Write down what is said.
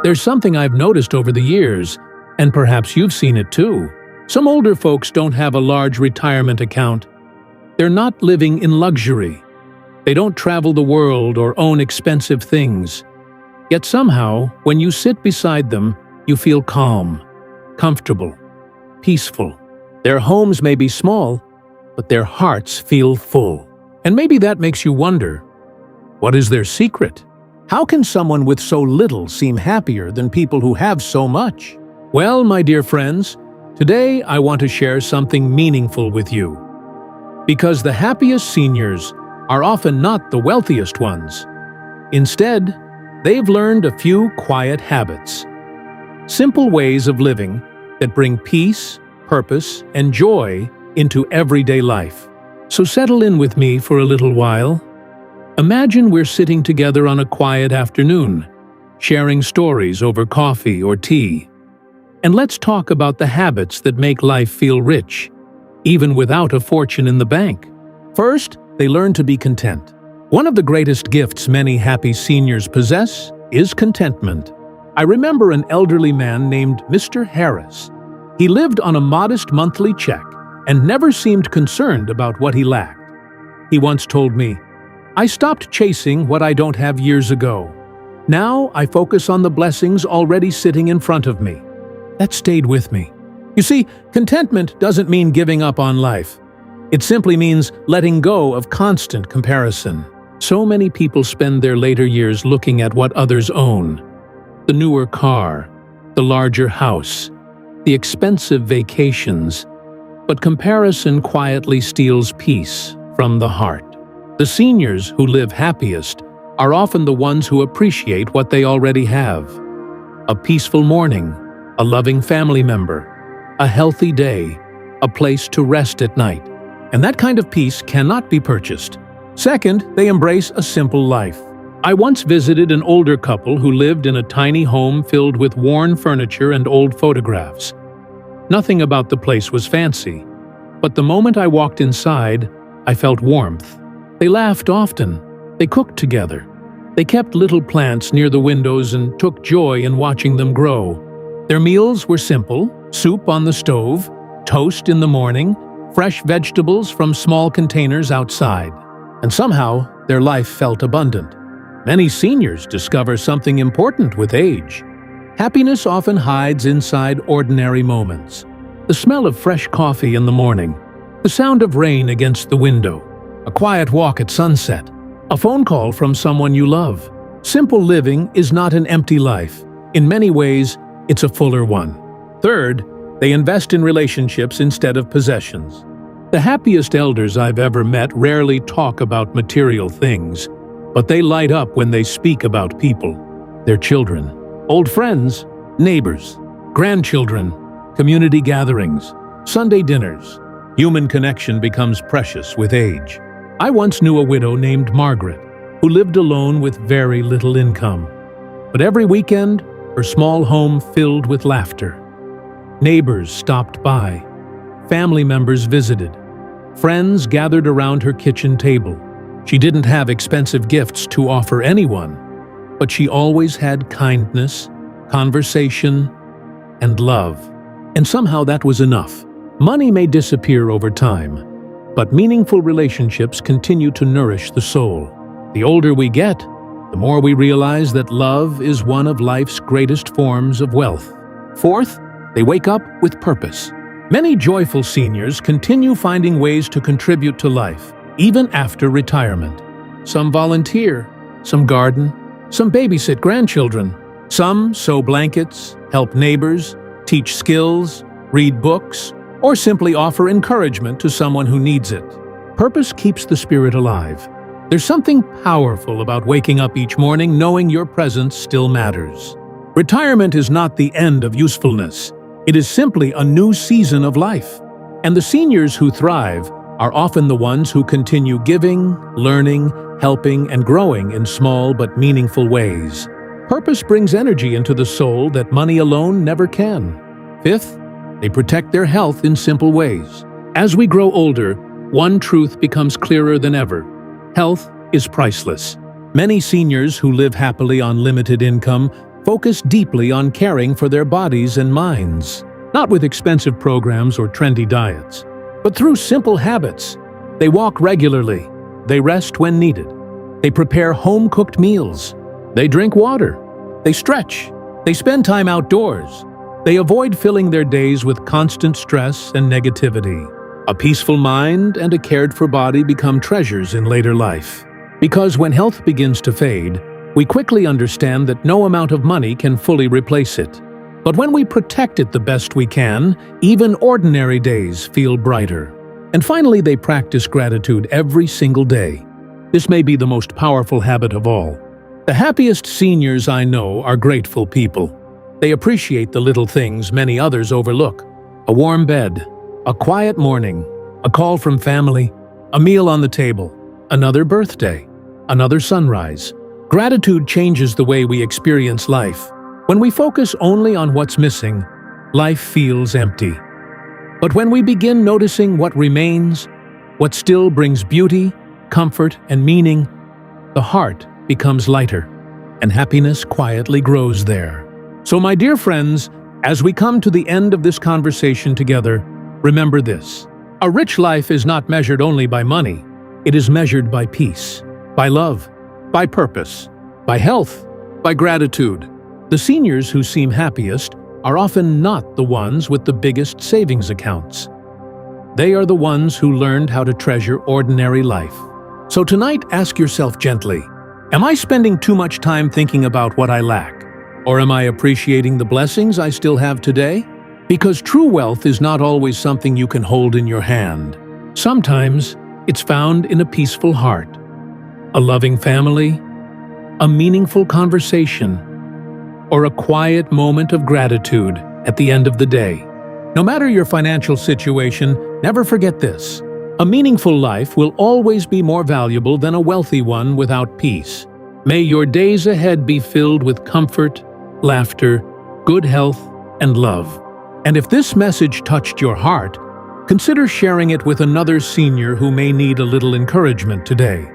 There's something I've noticed over the years, and perhaps you've seen it too. Some older folks don't have a large retirement account. They're not living in luxury. They don't travel the world or own expensive things. Yet somehow, when you sit beside them, you feel calm, comfortable, peaceful. Their homes may be small, but their hearts feel full. And maybe that makes you wonder, what is their secret? How can someone with so little seem happier than people who have so much? Well, my dear friends, today I want to share something meaningful with you. Because the happiest seniors are often not the wealthiest ones. Instead, they've learned a few quiet habits. Simple ways of living that bring peace, purpose, and joy into everyday life. So settle in with me for a little while. Imagine we're sitting together on a quiet afternoon, sharing stories over coffee or tea. And let's talk about the habits that make life feel rich, even without a fortune in the bank. First, they learn to be content. One of the greatest gifts many happy seniors possess is contentment. I remember an elderly man named Mr. Harris. He lived on a modest monthly check and never seemed concerned about what he lacked. He once told me, "I stopped chasing what I don't have years ago. Now I focus on the blessings already sitting in front of me." That stayed with me. You see, contentment doesn't mean giving up on life. It simply means letting go of constant comparison. So many people spend their later years looking at what others own. The newer car, the larger house, the expensive vacations. But comparison quietly steals peace from the heart. The seniors who live happiest are often the ones who appreciate what they already have. A peaceful morning, a loving family member, a healthy day, a place to rest at night. And that kind of peace cannot be purchased. Second, they embrace a simple life. I once visited an older couple who lived in a tiny home filled with worn furniture and old photographs. Nothing about the place was fancy, but the moment I walked inside, I felt warmth. They laughed often. They cooked together. They kept little plants near the windows and took joy in watching them grow. Their meals were simple: soup on the stove, toast in the morning, fresh vegetables from small containers outside. And somehow, their life felt abundant. Many seniors discover something important with age. Happiness often hides inside ordinary moments. The smell of fresh coffee in the morning, the sound of rain against the window, a quiet walk at sunset, a phone call from someone you love. Simple living is not an empty life. In many ways, it's a fuller one. Third, they invest in relationships instead of possessions. The happiest elders I've ever met rarely talk about material things, but they light up when they speak about people, their children, old friends, neighbors, grandchildren, community gatherings, Sunday dinners. Human connection becomes precious with age. I once knew a widow named Margaret, who lived alone with very little income. But every weekend, her small home filled with laughter. Neighbors stopped by. Family members visited. Friends gathered around her kitchen table. She didn't have expensive gifts to offer anyone, but she always had kindness, conversation, and love. And somehow that was enough. Money may disappear over time, but meaningful relationships continue to nourish the soul. The older we get, the more we realize that love is one of life's greatest forms of wealth. Fourth, they wake up with purpose. Many joyful seniors continue finding ways to contribute to life, even after retirement. Some volunteer, some garden, some babysit grandchildren, some sew blankets, help neighbors, teach skills, read books, or simply offer encouragement to someone who needs it. Purpose keeps the spirit alive. There's something powerful about waking up each morning knowing your presence still matters. Retirement is not the end of usefulness. It is simply a new season of life. And the seniors who thrive are often the ones who continue giving, learning, helping, and growing in small but meaningful ways. Purpose brings energy into the soul that money alone never can. Fifth, they protect their health in simple ways. As we grow older, one truth becomes clearer than ever. Health is priceless. Many seniors who live happily on limited income focus deeply on caring for their bodies and minds, not with expensive programs or trendy diets, but through simple habits. They walk regularly, they rest when needed, they prepare home-cooked meals, they drink water, they stretch, they spend time outdoors, they avoid filling their days with constant stress and negativity. A peaceful mind and a cared-for body become treasures in later life. Because when health begins to fade, we quickly understand that no amount of money can fully replace it. But when we protect it the best we can, even ordinary days feel brighter. And finally, they practice gratitude every single day. This may be the most powerful habit of all. The happiest seniors I know are grateful people. They appreciate the little things many others overlook. A warm bed, a quiet morning, a call from family, a meal on the table, another birthday, another sunrise. Gratitude changes the way we experience life. When we focus only on what's missing, life feels empty. But when we begin noticing what remains, what still brings beauty, comfort, and meaning, the heart becomes lighter, and happiness quietly grows there. So, my dear friends, as we come to the end of this conversation together, remember this: a rich life is not measured only by money. It is measured by peace, by love, by purpose, by health, by gratitude. The seniors who seem happiest are often not the ones with the biggest savings accounts. They are the ones who learned how to treasure ordinary life. So tonight, ask yourself gently, am I spending too much time thinking about what I lack? Or am I appreciating the blessings I still have today? Because true wealth is not always something you can hold in your hand. Sometimes it's found in a peaceful heart, a loving family, a meaningful conversation, or a quiet moment of gratitude at the end of the day. No matter your financial situation, never forget this: a meaningful life will always be more valuable than a wealthy one without peace. May your days ahead be filled with comfort, laughter, good health, and love. And if this message touched your heart, consider sharing it with another senior who may need a little encouragement today.